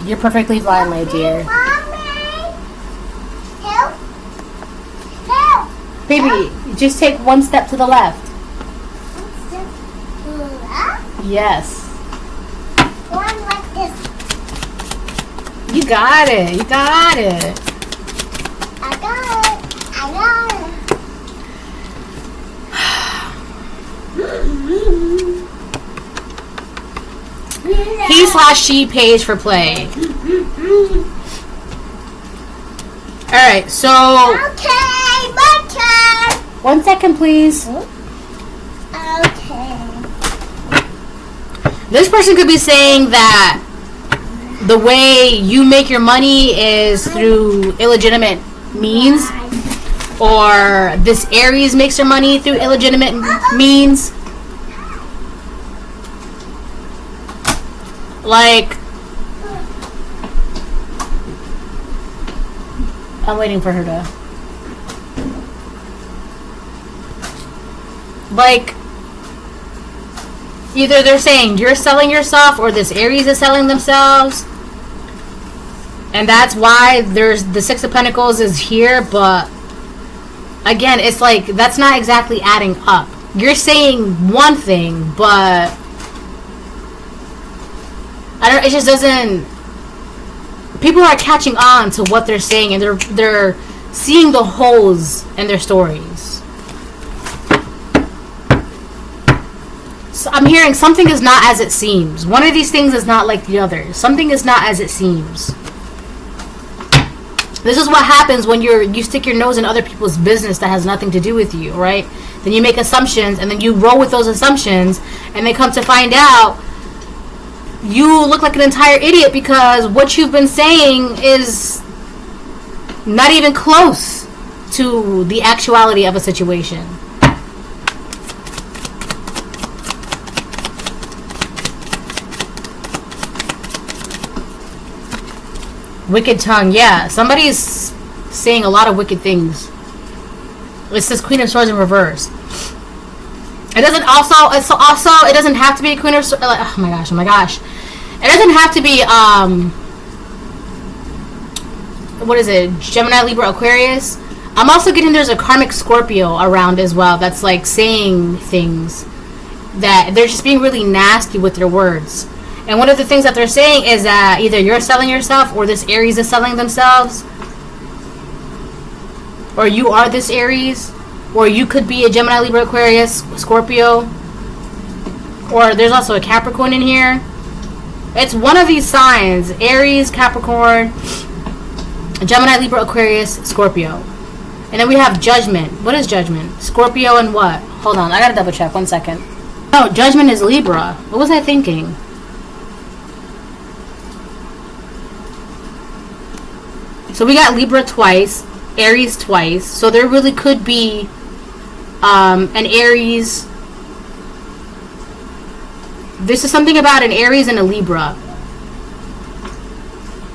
You're perfectly fine, my dear.
Mommy. Help. Help.
Baby, just take one step to the left.
Left.
Yes.
One like this.
You got it. You got it.
I got it. I got it.
He/she pays for play. Alright, so...
Okay, my turn.
1 second, please.
Okay.
This person could be saying that the way you make your money is through illegitimate means, or this Aries makes their money through illegitimate means. Like, I'm waiting for her to. Like, either they're saying you're selling yourself or this Aries is selling themselves. And that's why there's the Six of Pentacles is here, but again, it's like that's not exactly adding up. You're saying one thing, but I don't. It just doesn't. People are catching on to what they're saying, and they're seeing the holes in their stories. So I'm hearing something is not as it seems. One of these things is not like the other. Something is not as it seems. This is what happens when you stick your nose in other people's business that has nothing to do with you, right? Then you make assumptions, and then you roll with those assumptions, and they come to find out you look like an entire idiot because what you've been saying is not even close to the actuality of a situation. Wicked tongue, yeah. Somebody's saying a lot of wicked things. It says Queen of Swords in reverse. It doesn't it doesn't have to be a Queen of Swords. Oh my gosh. It doesn't have to be what is it? Gemini, Libra, Aquarius. I'm also getting there's a karmic Scorpio around as well that's like saying things that they're just being really nasty with their words. And one of the things that they're saying is that either you're selling yourself or this Aries is selling themselves. Or you are this Aries. Or you could be a Gemini, Libra, Aquarius, Scorpio. Or there's also a Capricorn in here. It's one of these signs. Aries, Capricorn, Gemini, Libra, Aquarius, Scorpio. And then we have Judgment. What is Judgment? Scorpio and what? Hold on, I gotta double check. 1 second. Oh, Judgment is Libra. What was I thinking? So we got Libra twice, Aries twice. So there really could be an Aries. This is something about an Aries and a Libra.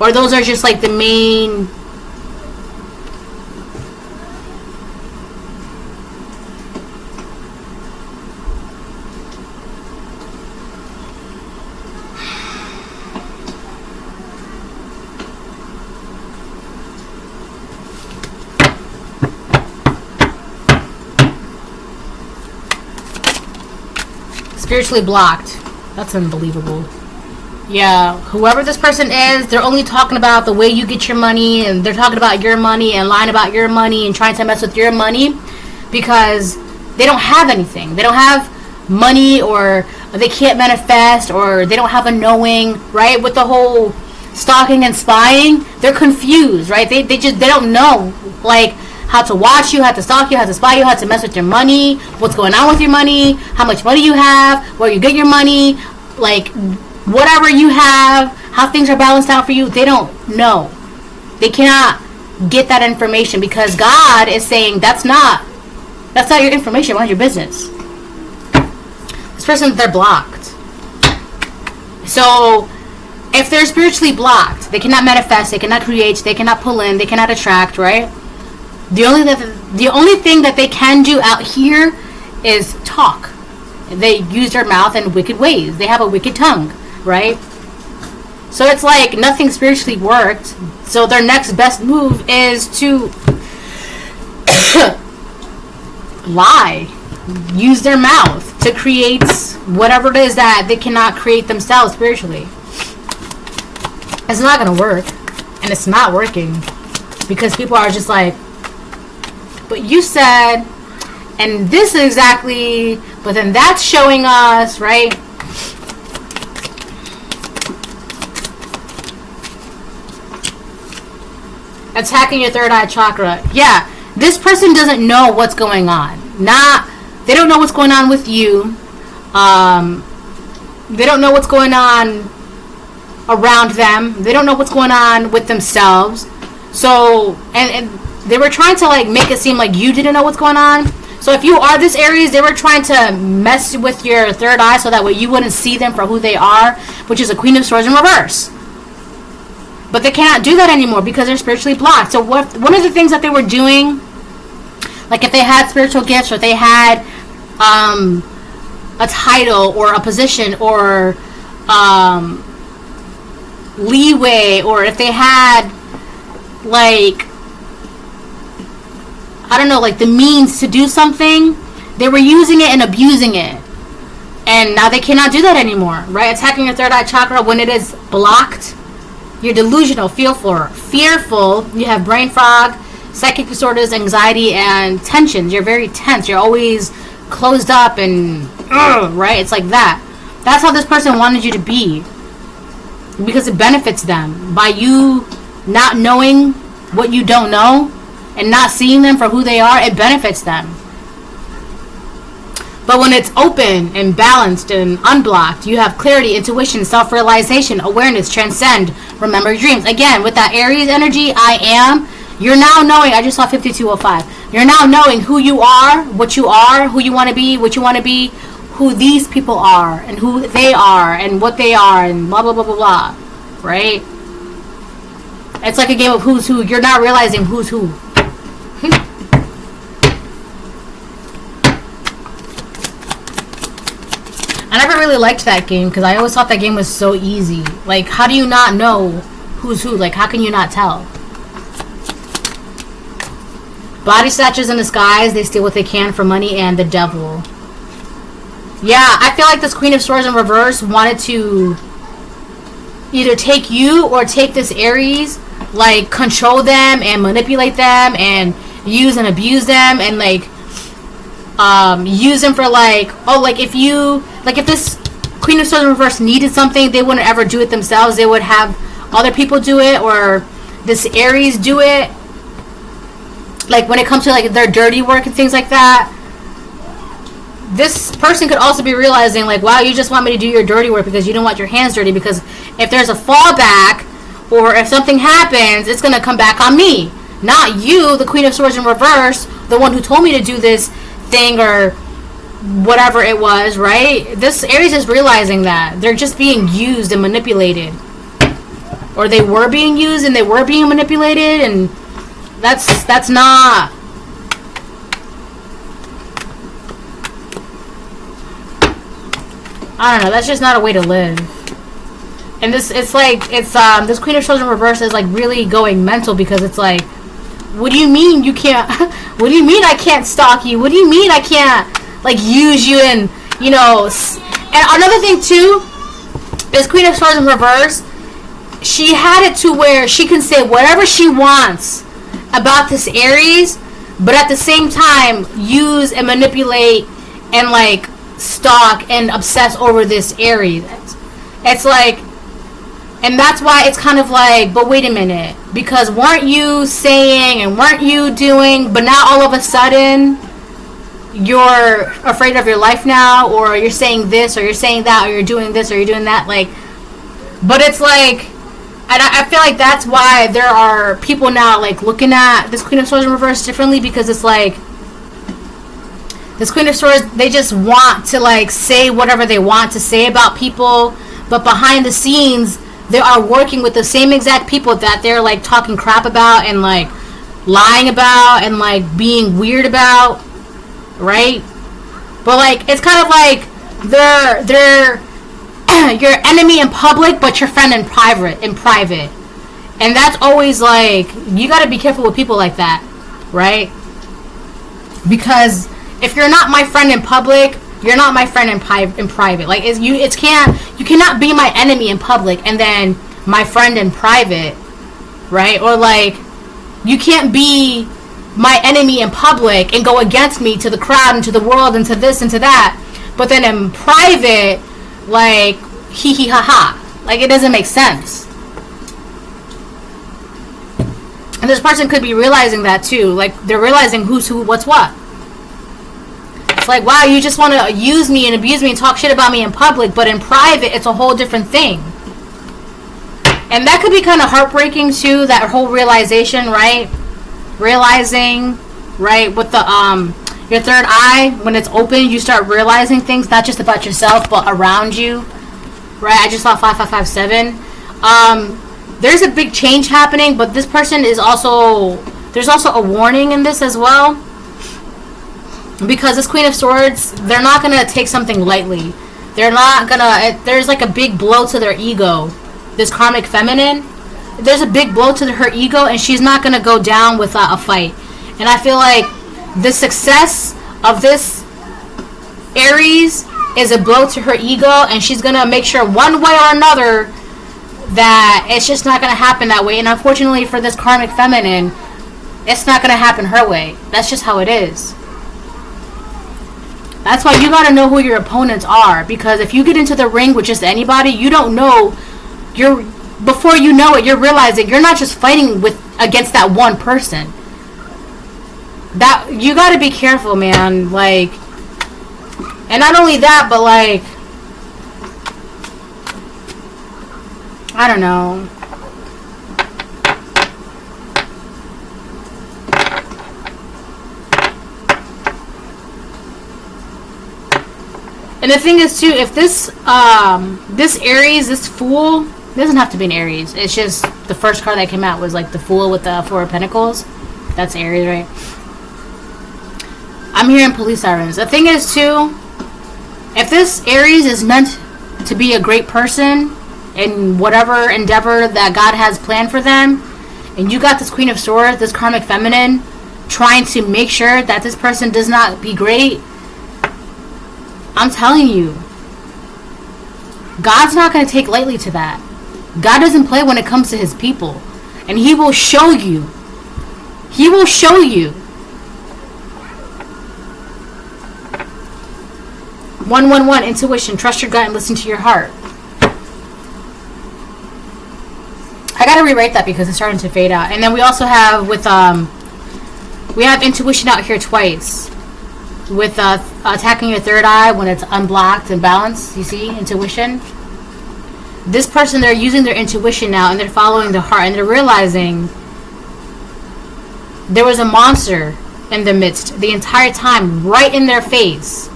Or those are just like the main. Spiritually blocked. That's unbelievable. Yeah, whoever this person is, they're only talking about the way you get your money, and they're talking about your money and lying about your money and trying to mess with your money because they don't have anything. They don't have money, or they can't manifest, or they don't have a knowing, right? With the whole stalking and spying, they're confused, right? They don't know, like, how to watch you, how to stalk you, how to spy you, how to mess with your money, what's going on with your money, how much money you have, where you get your money, like, whatever you have, how things are balanced out for you. They don't know. They cannot get that information because God is saying that's not your information. Mind your business. This person, they're blocked. So if they're spiritually blocked, they cannot manifest, they cannot create, they cannot pull in, they cannot attract, right? The only thing that they can do out here is talk. They use their mouth in wicked ways. They have a wicked tongue, right? So it's like nothing spiritually worked. So their next best move is to lie. Use their mouth to create whatever it is that they cannot create themselves spiritually. It's not going to work. And it's not working. Because people are just like, but you said, and this is exactly, but then that's showing us, right? Attacking your third eye chakra. Yeah, this person doesn't know what's going on. They don't know what's going on with you. They don't know what's going on around them. They don't know what's going on with themselves. So, and they were trying to like make it seem like you didn't know what's going on. So if you are this Aries, they were trying to mess with your third eye so that way you wouldn't see them for who they are, which is a Queen of Swords in reverse. But they cannot do that anymore because they're spiritually blocked. So one of the things that they were doing, like if they had spiritual gifts or if they had a title or a position or leeway, or if they had like, I don't know, like the means to do something, they were using it and abusing it. And now they cannot do that anymore, right? Attacking your third eye chakra when it is blocked. You're delusional, fearful, you have brain fog, psychic disorders, anxiety, and tensions. You're very tense. You're always closed up and, right? It's like that. That's how this person wanted you to be. Because it benefits them. By you not knowing what you don't know and not seeing them for who they are, it benefits them. But when it's open and balanced and unblocked, you have clarity, intuition, self-realization, awareness, transcend, remember your dreams. Again, with that Aries energy, you're now knowing, I just saw 5205. You're now knowing who you are, who you want to be, who these people are, and who they are, and what they are, and blah, blah, blah, blah, blah. Right? It's like a game of who's who. You're not realizing who's who. I never really liked that game because I always thought that game was so easy. Like, how do you not know who's who? Like, how can you not tell? Body snatchers in disguise. They steal what they can for money, and the devil. Yeah, I feel like this Queen of Swords in reverse wanted to either take you or take this Aries, like, control them and manipulate them and use and abuse them and, like, use them for, like, oh, like, if this Queen of Swords in reverse needed something, they wouldn't ever do it themselves. They would have other people do it, or this Aries do it. Like, when it comes to, like, their dirty work and things like that. This person could also be realizing, like, wow, you just want me to do your dirty work because you don't want your hands dirty, because if there's a fallback or if something happens, it's going to come back on me. Not you, the Queen of Swords in reverse, the one who told me to do this thing or whatever it was, right? This Aries is realizing that. They're just being used and manipulated. Or they were being used and they were being manipulated, and that's not... I don't know, that's just not a way to live. And this Queen of Swords in reverse is like really going mental, because it's like, what do you mean you can't, what do you mean I can't stalk you? What do you mean I can't, like, use you and, you know, and another thing too, is Queen of Swords in reverse, she had it to where she can say whatever she wants about this Aries, but at the same time, use and manipulate and, like, stalk and obsess over this Aries. It's like, and that's why it's kind of like, but wait a minute, because weren't you saying and weren't you doing, but now all of a sudden you're afraid of your life now, or you're saying this or you're saying that, or you're doing this or you're doing that, like, but it's like, and I feel like that's why there are people now, like, looking at this Queen of Swords in reverse differently, because it's like, this Queen of Swords, they just want to, like, say whatever they want to say about people, but behind the scenes, they are working with the same exact people that they're, like, talking crap about and, like, lying about and, like, being weird about, right? But, like, it's kind of like they're your enemy in public, but your friend in private. And that's always, like, you got to be careful with people like that, right? Because if you're not my friend in public, you're not my friend in private. Like, you cannot be my enemy in public and then my friend in private. right? Or like, you can't be my enemy in public and go against me to the crowd and to the world and to this and to that, but then in private, like, hee hee ha ha. Like, it doesn't make sense. And this person could be realizing that too. Like, they're realizing who's who, what's what. It's like, wow, you just want to use me and abuse me and talk shit about me in public, but in private, it's a whole different thing. And that could be kind of heartbreaking too, that whole realization, right? Realizing, right, with the your third eye, when it's open, you start realizing things not just about yourself but around you, right? I just saw 5557. There's a big change happening, but this person is also, there's also a warning in this as well, because this Queen of Swords, they're not gonna take something lightly. They're not gonna, there's like a big blow to their ego. This karmic feminine, there's a big blow to her ego, and she's not going to go down without a fight. And I feel like the success of this Aries is a blow to her ego, and she's going to make sure one way or another that it's just not going to happen that way. And unfortunately for this karmic feminine, it's not going to happen her way. That's just how it is. That's why you got to know who your opponents are, because if you get into the ring with just anybody, you don't know, before you know it, you're realizing you're not just fighting against that one person. That you got to be careful, man. Like, and not only that, but like, I don't know. And the thing is too, if this this Aries, this Fool, it doesn't have to be an Aries. It's just the first card that came out was like the Fool with the Four of Pentacles. That's Aries, right? I'm hearing police sirens. The thing is too, if this Aries is meant to be a great person in whatever endeavor that God has planned for them, and you got this Queen of Swords, this karmic feminine, trying to make sure that this person does not be great, I'm telling you, God's not going to take lightly to that. God doesn't play when it comes to his people. And he will show you. He will show you. 111, intuition. Trust your gut and listen to your heart. I gotta rewrite that because it's starting to fade out. And then we also have with we have intuition out here twice. With attacking your third eye when it's unblocked and balanced. You see, intuition. This person, they're using their intuition now, and they're following their heart, and they're realizing there was a monster in the midst the entire time, right in their face.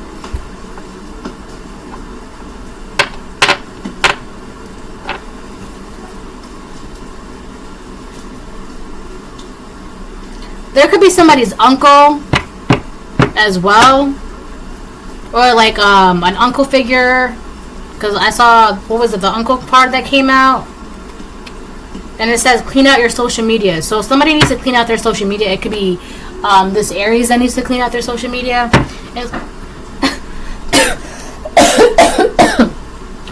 There could be somebody's uncle as well, or like an uncle figure, because I saw, what was it, the uncle card that came out, and it says clean out your social media. So somebody needs to clean out their social media. It could be this Aries that needs to clean out their social media.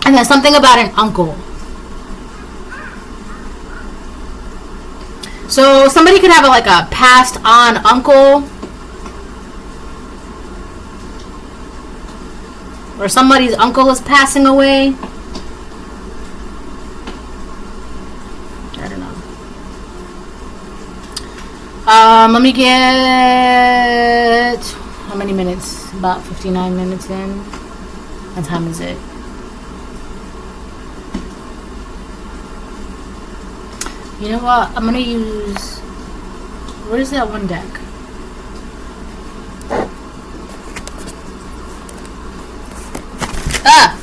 And there's something about an uncle. So somebody could have like a passed on uncle, or somebody's uncle is passing away. I don't know. Let me get, how many minutes? About 59 minutes in. What time is it? You know what? I'm gonna use, what is that one deck? Ah!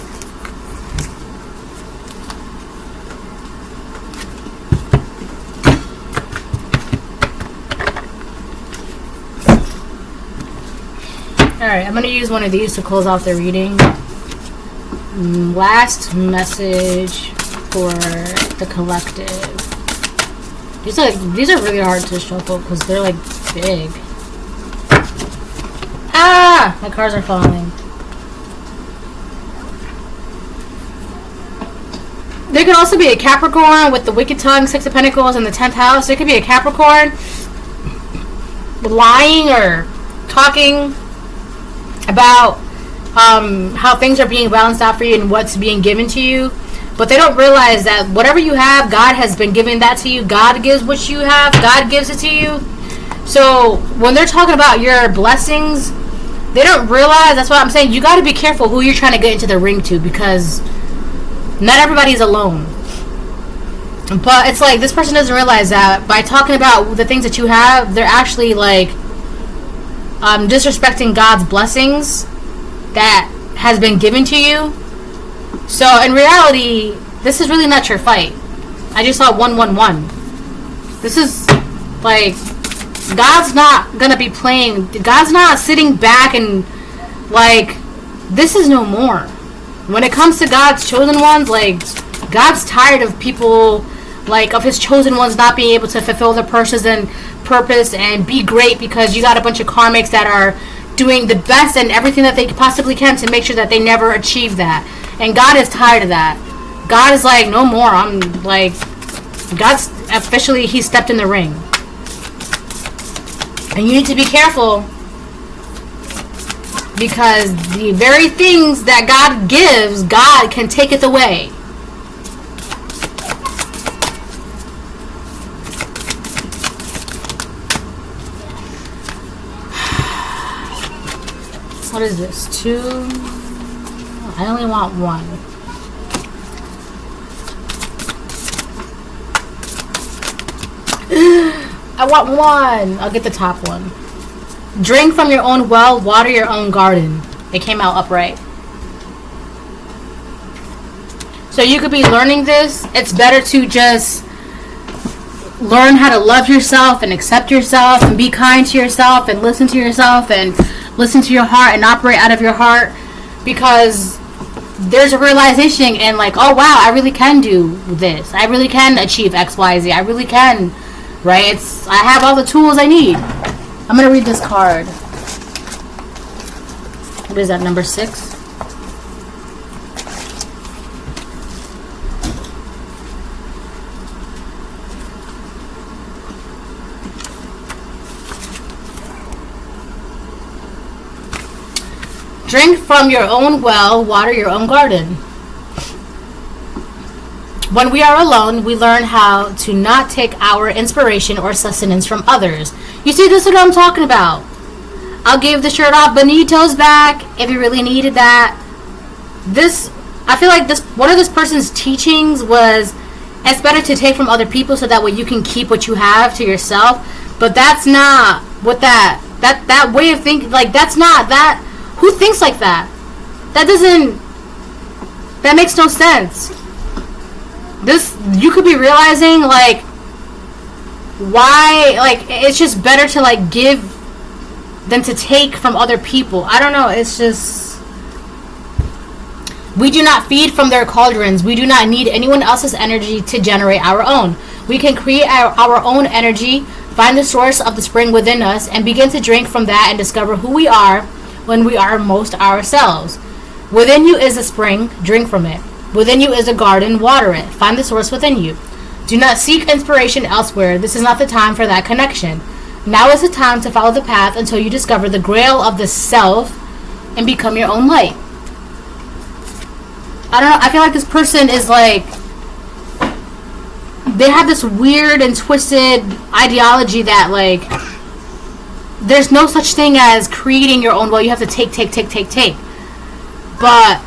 Alright, I'm going to use one of these to close off the reading. Last message for the collective. These are really hard to shuffle because they're like big. Ah! My cards are falling. There could also be a Capricorn with the wicked tongue, 6 of Pentacles, in the 10th house. There could be a Capricorn lying or talking about how things are being balanced out for you and what's being given to you. But they don't realize that whatever you have, God has been giving that to you. God gives what you have. God gives it to you. So when they're talking about your blessings, they don't realize. That's why I'm saying you got to be careful who you're trying to get into the ring to, because not everybody's alone. But it's like this person doesn't realize that by talking about the things that you have, they're actually like disrespecting God's blessings that has been given to you. So in reality, this is really not your fight. I just saw 111. This is like God's not gonna be playing. God's not sitting back and like this is no more. When it comes to God's chosen ones, like God's tired of people, like of his chosen ones not being able to fulfill their purpose and be great, because you got a bunch of karmics that are doing the best and everything that they possibly can to make sure that they never achieve that. And God is tired of that. God is like, no more. I'm like, God's officially, he stepped in the ring. And you need to be careful, because the very things that God gives, God can take it away. What is this? 2? I only want 1. I want 1. I'll get the top one. Drink from your own well, water your own garden. It came out upright. So you could be learning this. It's better to just learn how to love yourself and accept yourself and be kind to yourself and listen to yourself and listen to your heart and operate out of your heart, because there's a realization and like, oh wow, I really can do this. I really can achieve XYZ. I really can, right? I have all the tools I need. I'm going to read this card. What is that, number 6? Drink from your own well, water your own garden. When we are alone, we learn how to not take our inspiration or sustenance from others. You see, this is what I'm talking about. I'll give the shirt off Benito's back if you really needed that. I feel like one of this person's teachings was, it's better to take from other people so that way you can keep what you have to yourself. But that's not what that way of thinking, like that's not that. Who thinks like that? That makes no sense. You could be realizing like why, like it's just better to like give than to take from other people. I don't know, it's just, we do not feed from their cauldrons. We do not need anyone else's energy to generate our own. We can create our own energy, find the source of the spring within us, and begin to drink from that and discover who we are when we are most ourselves. Within you is a spring, drink from it. Within you is a garden, water it. Find the source within you. Do not seek inspiration elsewhere. This is not the time for that connection. Now is the time to follow the path until you discover the grail of the self and become your own light. I don't know, I feel like this person is like, they have this weird and twisted ideology that like, there's no such thing as creating your own well. You have to take. But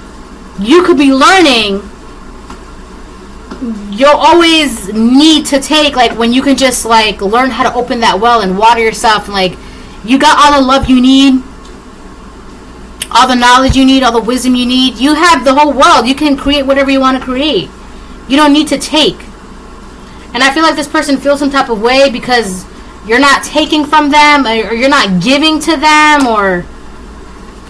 you could be learning. You'll always need to take, like when you can just like learn how to open that well and water yourself. And like you got all the love you need, all the knowledge you need, all the wisdom you need. You have the whole world. You can create whatever you want to create. You don't need to take. And I feel like this person feels some type of way because you're not taking from them, or you're not giving to them, or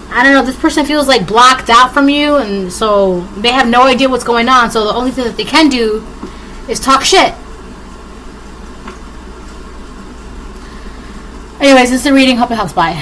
I don't know, this person feels like blocked out from you, and so they have no idea what's going on. So the only thing that they can do is talk shit. Anyways, this is the reading. Hope it helps. Bye.